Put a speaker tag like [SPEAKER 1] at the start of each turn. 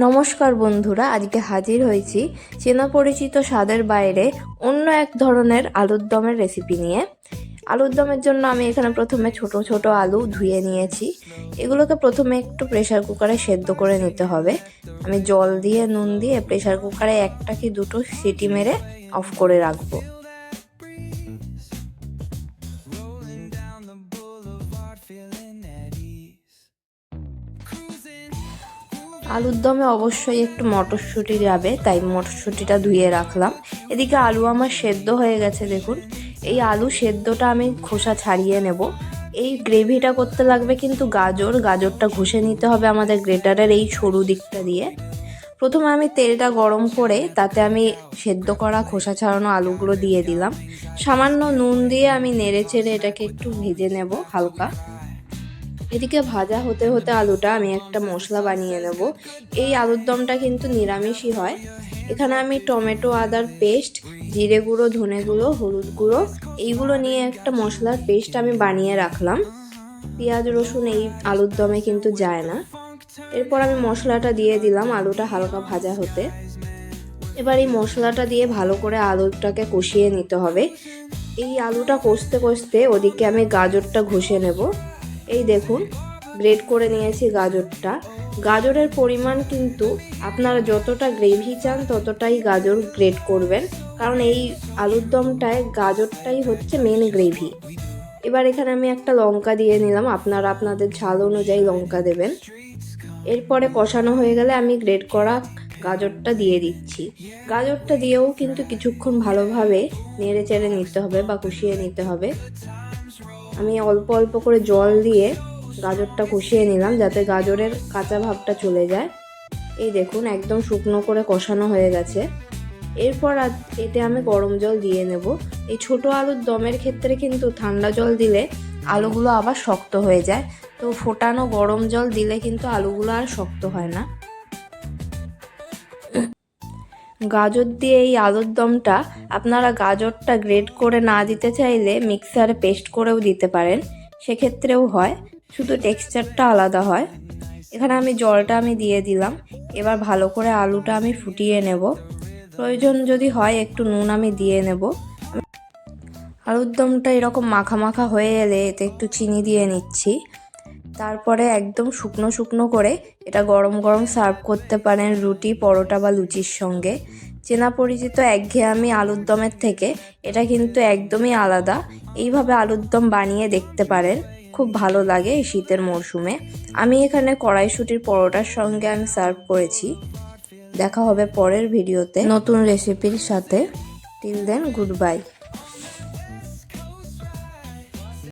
[SPEAKER 1] নমস্কার বন্ধুরা, আজকে হাজির হয়েছি চেনা পরিচিত স্বাদের বাইরে অন্য এক ধরনের আলুর দমের রেসিপি নিয়ে। আলুর দমের জন্য আমি এখানে প্রথমে ছোট ছোট আলু ধুয়ে নিয়েছি। এগুলোকে প্রথমে একটু প্রেসার কুকারে সেদ্ধ করে নিতে হবে। আমি জল দিয়ে নুন দিয়ে প্রেসার কুকারে একটা কি দুটো সিটি মেরে অফ করে রাখবো। আলুর দমে অবশ্যই একটু মটরশুঁটি যাবে, তাই মটরশুঁটিটা ধুয়ে রাখলাম। এদিকে আলু আমার সেদ্ধ হয়ে গেছে, দেখুন। এই আলু সেদ্ধটা আমি খোসা ছাড়িয়ে নেব। এই গ্রেভিটা করতে লাগবে কিন্তু গাজরটা ঘষে নিতে হবে আমাদের গ্রেটারের এই সরু দিকটা দিয়ে। প্রথমে আমি তেলটা গরম করে তাতে আমি সেদ্ধ করা খোসা ছাড়ানো আলুগুলো দিয়ে দিলাম। সামান্য নুন দিয়ে আমি নেড়ে চেড়ে এটাকে একটু ভেজে নেব হালকা। এদিকে ভাজা হতে হতে আলুটা আমি একটা মশলা বানিয়ে নেব। এই আলুর দমটা কিন্তু নিরামিষই হয়। এখানে আমি টমেটো আদার পেস্ট, জিরে গুঁড়ো, ধনে গুঁড়ো, হলুদ গুঁড়ো এইগুলো নিয়ে একটা মশলার পেস্ট আমি বানিয়ে রাখলাম। পেঁয়াজ রসুন এই আলুর দমে কিন্তু যায় না। এরপর আমি মশলাটা দিয়ে দিলাম আলুটা হালকা ভাজা হতে। এবার এই মশলাটা দিয়ে ভালো করে আলুটাকে কষিয়ে নিতে হবে। এই আলুটা কষতে কষতে ওদিকে আমি গাজরটা ঘষে নেব। এই দেখুন, গ্রেট করে নিয়েছি গাজরটা। গাজরের পরিমাণ কিন্তু আপনারা যতটা গ্রেভি চান ততটাই গাজর গ্রেট করবেন, কারণ এই আলুর দমটায় গাজরটাই হচ্ছে মেন গ্রেভি। এবার এখানে আমি একটা লঙ্কা দিয়ে নিলাম, আপনারা আপনাদের ঝাল অনুযায়ী লঙ্কা দেবেন। এরপরে কষানো হয়ে গেলে আমি গ্রেট করা গাজরটা দিয়ে দিচ্ছি। গাজরটা দিয়েও কিন্তু কিছুক্ষণ ভালোভাবে নেড়ে চেড়ে নিতে হবে বা কষিয়ে নিতে হবে। আমি অল্প অল্প করে জল দিয়ে গাজরটা কষিয়ে নিলাম যাতে গাজরের কাঁচা ভাবটা চলে যায়। এই দেখুন, একদম শুকনো করে কষানো হয়ে গেছে। এরপর এতে আমি গরম জল দিয়ে নেব। এই ছোট আলুর দমের ক্ষেত্রে কিন্তু ঠান্ডা জল দিলে আলুগুলো আবার শক্ত হয়ে যায়, তো ফোটানো গরম জল দিলে কিন্তু আলুগুলো আর শক্ত হয় না। গাজর দিয়ে এই আলুর দমটা আপনারা গাজরটা গ্রেট করে না দিতে চাইলে মিক্সারে পেস্ট করেও দিতে পারেন, সেক্ষেত্রেও হয়, শুধু টেক্সচারটা আলাদা হয়। এখানে আমি জলটা দিয়ে দিলাম। এবার ভালো করে আলুটা আমি ফুটিয়ে নেব। প্রয়োজন যদি হয় একটু নুন আমি দিয়ে নেব। আলুর দমটা এরকম মাখা মাখা হয়ে এলে এতে একটু চিনি দিয়ে নিচ্ছি। তারপরে একদম শুকনো শুকনো করে এটা গরম গরম সার্ভ করতে পারেন রুটি, পরোটা বা লুচির সঙ্গে। চেনা পরিচিত একঘেয়েমি আলুর দমের থেকে এটা কিন্তু একদমই আলাদা। এইভাবে আলুর দম বানিয়ে দেখতে পারেন, খুব ভালো লাগে এই শীতের মরশুমে। আমি এখানে কড়াইশুঁটির পরোটার সঙ্গে আমি সার্ভ করেছি। দেখা হবে পরের ভিডিওতে নতুন রেসিপির সাথে। Till then, good by.